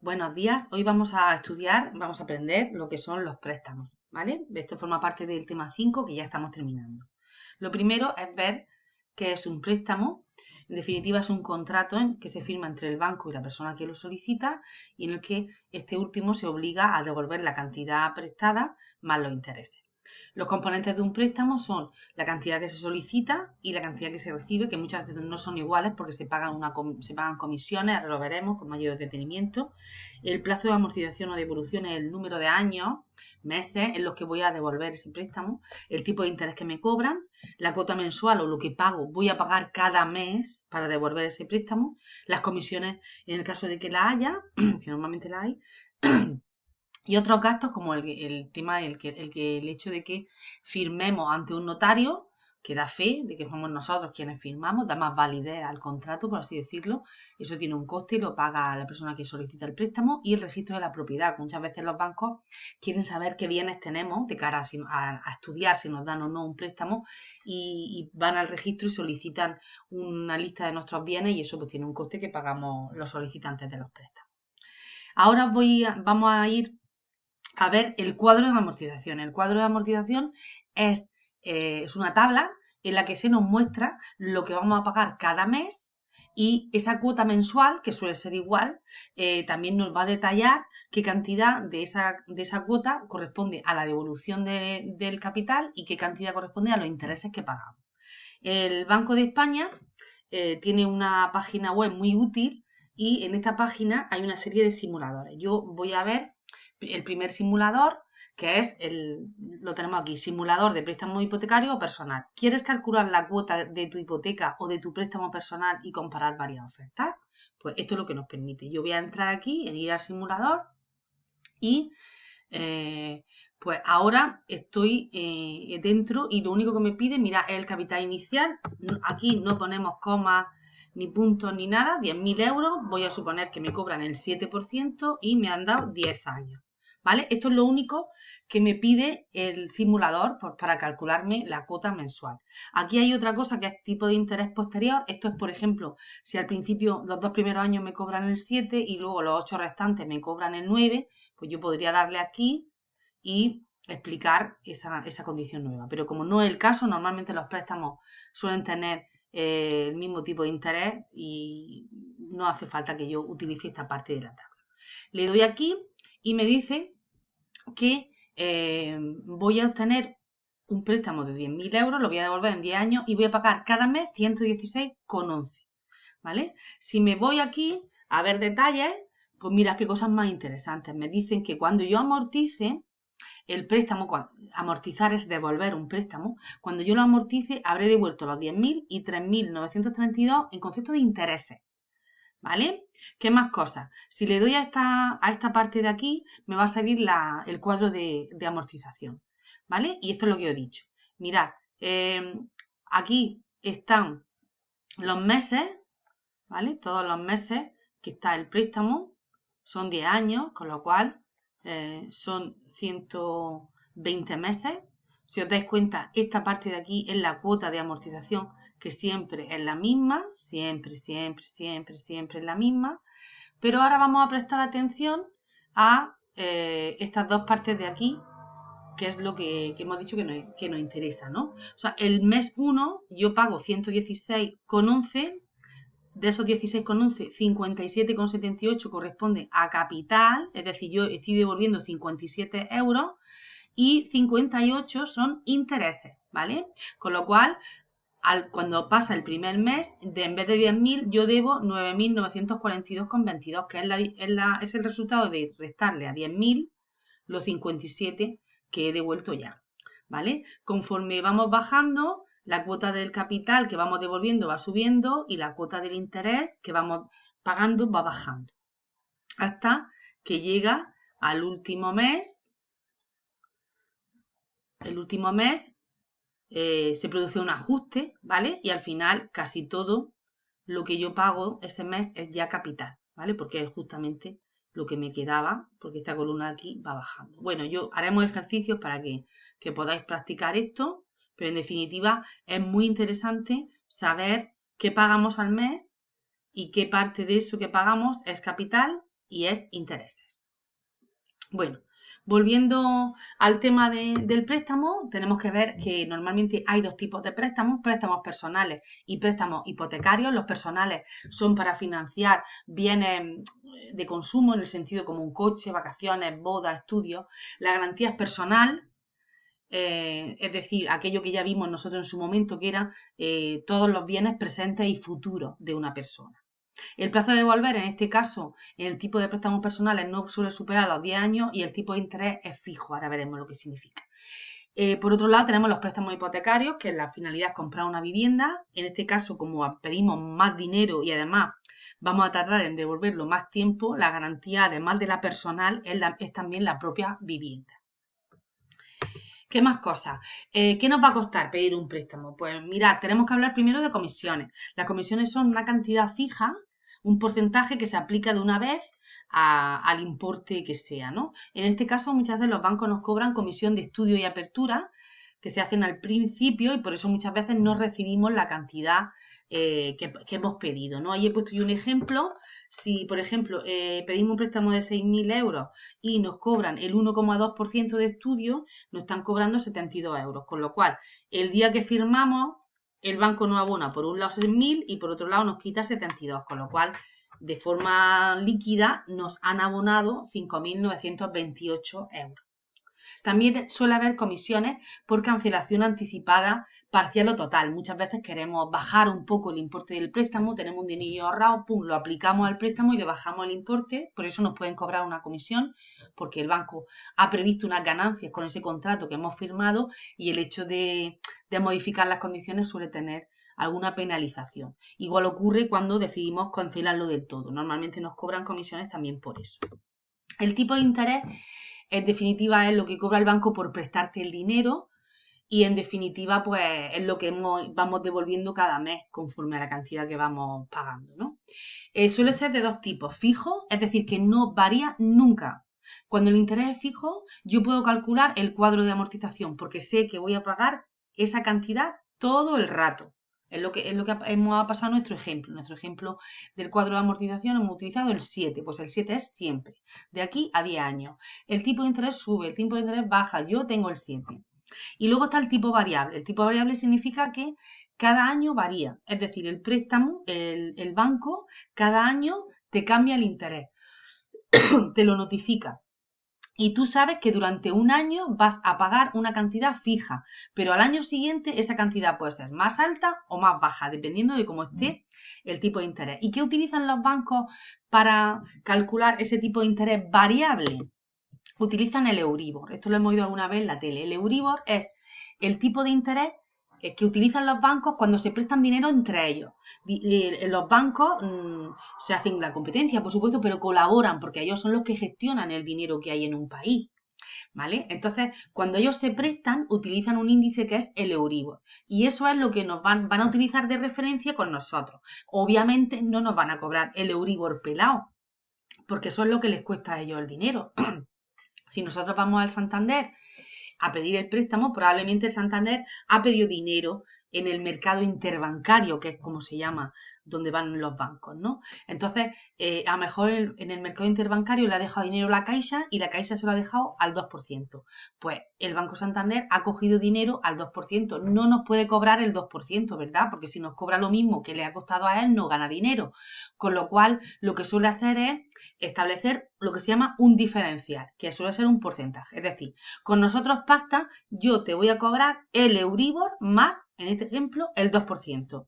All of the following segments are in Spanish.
Buenos días, hoy vamos a estudiar, vamos a aprender lo que son los préstamos, ¿vale? Esto forma parte del tema 5 que ya estamos terminando. Lo primero es ver qué es un préstamo. En definitiva, es un contrato que se firma entre el banco y la persona que lo solicita y en el que este último se obliga a devolver la cantidad prestada más los intereses. Los componentes de un préstamo son la cantidad que se solicita y la cantidad que se recibe, que muchas veces no son iguales porque se pagan comisiones, ahora lo veremos con mayor detenimiento. El plazo de amortización o devolución es el número de años, meses en los que voy a devolver ese préstamo, el tipo de interés que me cobran, la cuota mensual o lo que pago, voy a pagar cada mes para devolver ese préstamo, las comisiones en el caso de que la haya, que normalmente la hay, y otros gastos como el hecho de que firmemos ante un notario que da fe de que somos nosotros quienes firmamos, da más validez al contrato, por así decirlo. Eso tiene un coste y lo paga la persona que solicita el préstamo. Y el registro de la propiedad. Muchas veces los bancos quieren saber qué bienes tenemos de cara a estudiar si nos dan o no un préstamo y van al registro y solicitan una lista de nuestros bienes y eso pues tiene un coste que pagamos los solicitantes de los préstamos. Ahora vamos a ir a ver el cuadro de amortización. El cuadro de amortización es una tabla en la que se nos muestra lo que vamos a pagar cada mes y esa cuota mensual, que suele ser igual, también nos va a detallar qué cantidad de esa cuota corresponde a la devolución del capital y qué cantidad corresponde a los intereses que pagamos. El Banco de España tiene una página web muy útil y en esta página hay una serie de simuladores. Yo voy a ver el primer simulador, que es lo tenemos aquí, simulador de préstamo hipotecario o personal. ¿Quieres calcular la cuota de tu hipoteca o de tu préstamo personal y comparar varias ofertas? Pues esto es lo que nos permite. Yo voy a entrar aquí en ir al simulador y pues ahora estoy dentro y lo único que me pide, mira, es el capital inicial. Aquí no ponemos comas ni puntos ni nada, 10.000 euros. Voy a suponer que me cobran el 7% y me han dado 10 años. ¿Vale? Esto es lo único que me pide el simulador para calcularme la cuota mensual. Aquí hay otra cosa que es tipo de interés posterior. Esto es, por ejemplo, si al principio los 2 primeros años me cobran el 7 y luego los 8 restantes me cobran el 9, pues yo podría darle aquí y explicar esa condición nueva. Pero como no es el caso, normalmente los préstamos suelen tener el mismo tipo de interés y no hace falta que yo utilice esta parte de la tabla. Le doy aquí y me dice que voy a obtener un préstamo de 10.000 euros, lo voy a devolver en 10 años y voy a pagar cada mes 116,11. ¿Vale? Si me voy aquí a ver detalles, pues mira qué cosas más interesantes. Me dicen que cuando yo amortice el préstamo, amortizar es devolver un préstamo, cuando yo lo amortice habré devuelto los 10.000 y 3.932 en concepto de intereses. ¿Vale? ¿Qué más cosas? Si le doy a esta parte de aquí, me va a salir el cuadro de amortización. ¿Vale? Y esto es lo que he dicho. Mirad, aquí están los meses, ¿vale? Todos los meses que está el préstamo, son 10 años, con lo cual son 120 meses. Si os dais cuenta, esta parte de aquí es la cuota de amortización, que siempre es la misma, siempre es la misma. Pero ahora vamos a prestar atención a estas dos partes de aquí, que es lo que hemos dicho que nos interesa, ¿no? O sea, el mes 1 yo pago 116,11. De esos 16,11, 57,78 corresponde a capital, es decir, yo estoy devolviendo 57 euros y 58 son intereses, ¿vale? Con lo cual, cuando pasa el primer mes, en vez de 10.000, yo debo 9.942,22, que es el resultado de restarle a 10.000 los 57 que he devuelto ya, ¿vale? Conforme vamos bajando, la cuota del capital que vamos devolviendo va subiendo y la cuota del interés que vamos pagando va bajando. Hasta que llega al último mes. El último mes se produce un ajuste, ¿vale? Y al final casi todo lo que yo pago ese mes es ya capital, ¿vale? Porque es justamente lo que me quedaba, porque esta columna de aquí va bajando. Bueno, haremos ejercicios para que podáis practicar esto, pero en definitiva es muy interesante saber qué pagamos al mes y qué parte de eso que pagamos es capital y es intereses. Bueno, volviendo al tema del préstamo, tenemos que ver que normalmente hay dos tipos de préstamos personales y préstamos hipotecarios. Los personales son para financiar bienes de consumo en el sentido como un coche, vacaciones, bodas, estudios. La garantía es personal, es decir, aquello que ya vimos nosotros en su momento, que era todos los bienes presentes y futuros de una persona. El plazo de devolver, en este caso, en el tipo de préstamos personales no suele superar los 10 años y el tipo de interés es fijo. Ahora veremos lo que significa. Por otro lado, tenemos los préstamos hipotecarios, que la finalidad es comprar una vivienda. En este caso, como pedimos más dinero y además vamos a tardar en devolverlo más tiempo, la garantía, además de la personal, es también la propia vivienda. ¿Qué más cosas? ¿Qué nos va a costar pedir un préstamo? Pues mirad, tenemos que hablar primero de comisiones. Las comisiones son una cantidad fija, un porcentaje que se aplica de una vez al importe que sea, ¿no? En este caso, muchas veces los bancos nos cobran comisión de estudio y apertura, que se hacen al principio y por eso muchas veces no recibimos la cantidad que hemos pedido, ¿no? Ahí he puesto yo un ejemplo. Si, por ejemplo, pedimos un préstamo de 6.000 euros y nos cobran el 1,2% de estudio, nos están cobrando 72 euros, con lo cual el día que firmamos el banco nos abona por un lado 6.000 y por otro lado nos quita 72, con lo cual de forma líquida nos han abonado 5.928 euros. También suele haber comisiones por cancelación anticipada parcial o total. Muchas veces queremos bajar un poco el importe del préstamo, tenemos un dinero ahorrado, pum, lo aplicamos al préstamo y le bajamos el importe, por eso nos pueden cobrar una comisión, porque el banco ha previsto unas ganancias con ese contrato que hemos firmado y el hecho de modificar las condiciones suele tener alguna penalización. Igual ocurre cuando decidimos cancelarlo del todo. Normalmente nos cobran comisiones también por eso. El tipo de interés, en definitiva, es lo que cobra el banco por prestarte el dinero y, en definitiva, pues es lo que vamos devolviendo cada mes conforme a la cantidad que vamos pagando, ¿no? Suele ser de dos tipos, fijo, es decir, que no varía nunca. Cuando el interés es fijo, yo puedo calcular el cuadro de amortización porque sé que voy a pagar esa cantidad todo el rato. Es lo que hemos pasado en nuestro ejemplo. En nuestro ejemplo del cuadro de amortización hemos utilizado el 7. Pues el 7 es siempre, de aquí a 10 años. El tipo de interés sube, el tipo de interés baja. Yo tengo el 7. Y luego está el tipo variable. El tipo variable significa que cada año varía. Es decir, el préstamo, el banco, cada año te cambia el interés. Te lo notifica. Y tú sabes que durante un año vas a pagar una cantidad fija, pero al año siguiente esa cantidad puede ser más alta o más baja, dependiendo de cómo esté el tipo de interés. ¿Y qué utilizan los bancos para calcular ese tipo de interés variable? Utilizan el Euribor. Esto lo hemos oído alguna vez en la tele. El Euribor es el tipo de interés que utilizan los bancos cuando se prestan dinero entre ellos. Los bancos se hacen la competencia, por supuesto, pero colaboran porque ellos son los que gestionan el dinero que hay en un país. ¿Vale? Entonces, cuando ellos se prestan, utilizan un índice que es el Euribor. Y eso es lo que nos van a utilizar de referencia con nosotros. Obviamente no nos van a cobrar el Euribor pelado, porque eso es lo que les cuesta a ellos el dinero. Si nosotros vamos al Santander a pedir el préstamo, probablemente el Santander ha pedido dinero en el mercado interbancario, que es como se llama, donde van los bancos, ¿no? Entonces, a lo mejor en el mercado interbancario le ha dejado dinero la Caixa y la Caixa se lo ha dejado al 2%. Pues el Banco Santander ha cogido dinero al 2%. No nos puede cobrar el 2%, ¿verdad? Porque si nos cobra lo mismo que le ha costado a él, no gana dinero. Con lo cual, lo que suele hacer es establecer lo que se llama un diferencial, que suele ser un porcentaje. Es decir, con nosotros pacta, yo te voy a cobrar el Euribor más, en este ejemplo, el 2%.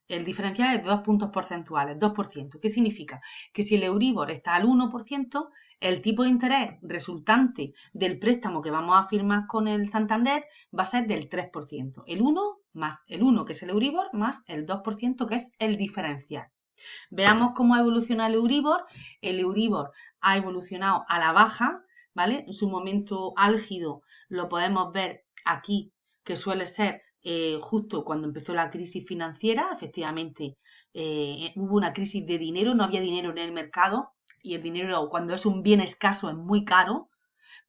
El diferencial es de 2 puntos porcentuales, 2%. ¿Qué significa? Que si el Euribor está al 1%, el tipo de interés resultante del préstamo que vamos a firmar con el Santander va a ser del 3%. El 1 más el 1, que es el Euribor, más el 2%, que es el diferencial. Veamos cómo ha evolucionado el Euribor. El Euribor ha evolucionado a la baja, ¿vale? En su momento álgido lo podemos ver aquí, que suele ser justo cuando empezó la crisis financiera. Efectivamente, hubo una crisis de dinero, no había dinero en el mercado y el dinero, cuando es un bien escaso, es muy caro.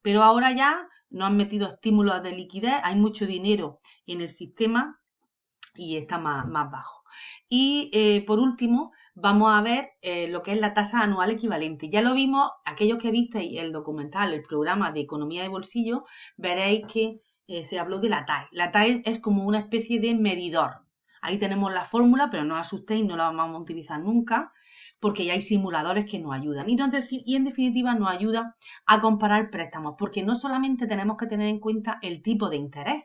Pero ahora ya nos han metido estímulos de liquidez, hay mucho dinero en el sistema y está más bajo. Y por último, vamos a ver lo que es la tasa anual equivalente. Ya lo vimos, aquellos que visteis el documental, el programa de economía de bolsillo, veréis que se habló de la TAE. La TAE es como una especie de medidor. Ahí tenemos la fórmula, pero no os asustéis, no la vamos a utilizar nunca, porque ya hay simuladores que nos ayudan. Y en definitiva nos ayuda a comparar préstamos, porque no solamente tenemos que tener en cuenta el tipo de interés.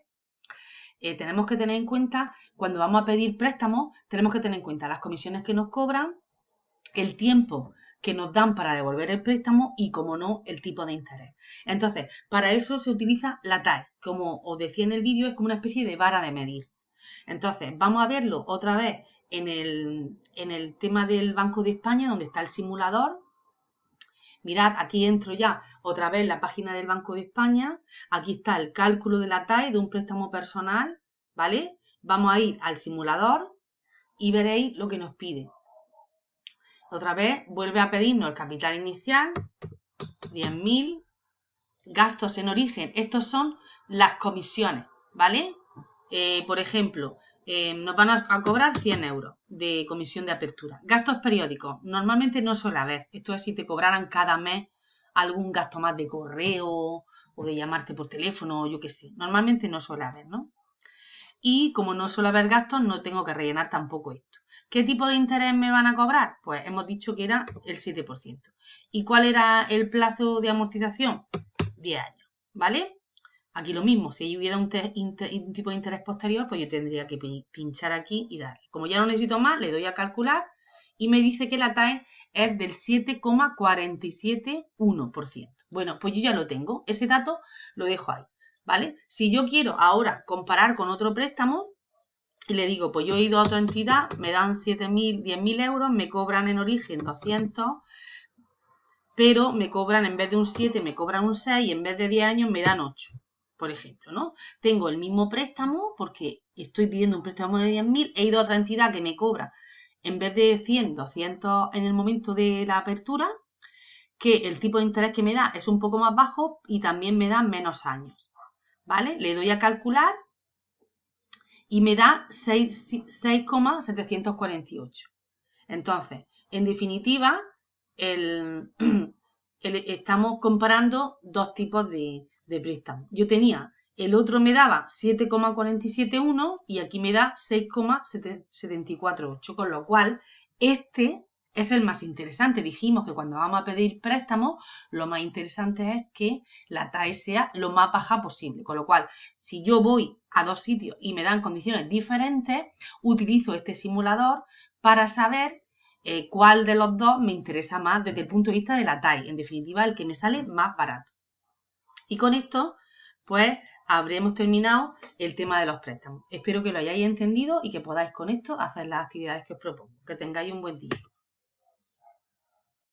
Tenemos que tener en cuenta, cuando vamos a pedir préstamos, tenemos que tener en cuenta las comisiones que nos cobran, el tiempo que nos dan para devolver el préstamo y, como no, el tipo de interés. Entonces, para eso se utiliza la TAE. Como os decía en el vídeo, es como una especie de vara de medir. Entonces, vamos a verlo otra vez en el tema del Banco de España, donde está el simulador. Mirad, aquí entro ya otra vez en la página del Banco de España. Aquí está el cálculo de la TAE de un préstamo personal, ¿vale? Vamos a ir al simulador y veréis lo que nos pide. Otra vez vuelve a pedirnos el capital inicial, 10.000, gastos en origen. Estos son las comisiones, ¿vale? Por ejemplo, nos van a cobrar 100 euros de comisión de apertura. Gastos periódicos. Normalmente no suele haber. Esto es si te cobraran cada mes algún gasto más de correo o de llamarte por teléfono, yo qué sé. Normalmente no suele haber, ¿no? Y como no suele haber gastos, no tengo que rellenar tampoco esto. ¿Qué tipo de interés me van a cobrar? Pues hemos dicho que era el 7%. ¿Y cuál era el plazo de amortización? 10 años, ¿vale? Aquí lo mismo, si hubiera un tipo de interés posterior, pues yo tendría que pinchar aquí y darle. Como ya no necesito más, le doy a calcular y me dice que la TAE es del 7,471%. Bueno, pues yo ya lo tengo. Ese dato lo dejo ahí, ¿vale? Si yo quiero ahora comparar con otro préstamo y le digo, pues yo he ido a otra entidad, me dan 10.000 euros, me cobran en origen 200, pero me cobran, en vez de un 7, me cobran un 6 y en vez de 10 años me dan 8, por ejemplo, ¿no? Tengo el mismo préstamo porque estoy pidiendo un préstamo de 10.000, he ido a otra entidad que me cobra, en vez de 100, 200 en el momento de la apertura, que el tipo de interés que me da es un poco más bajo y también me da menos años, ¿vale? Le doy a calcular y me da 6,748. Entonces, en definitiva, estamos comparando dos tipos de préstamos. Yo tenía, el otro me daba 7,471 y aquí me da 6,748, con lo cual este es el más interesante. Dijimos que cuando vamos a pedir préstamos, lo más interesante es que la TAE sea lo más baja posible. Con lo cual, si yo voy a dos sitios y me dan condiciones diferentes, utilizo este simulador para saber cuál de los dos me interesa más desde el punto de vista de la TAE. En definitiva, el que me sale más barato. Y con esto, pues, habremos terminado el tema de los préstamos. Espero que lo hayáis entendido y que podáis con esto hacer las actividades que os propongo. Que tengáis un buen día.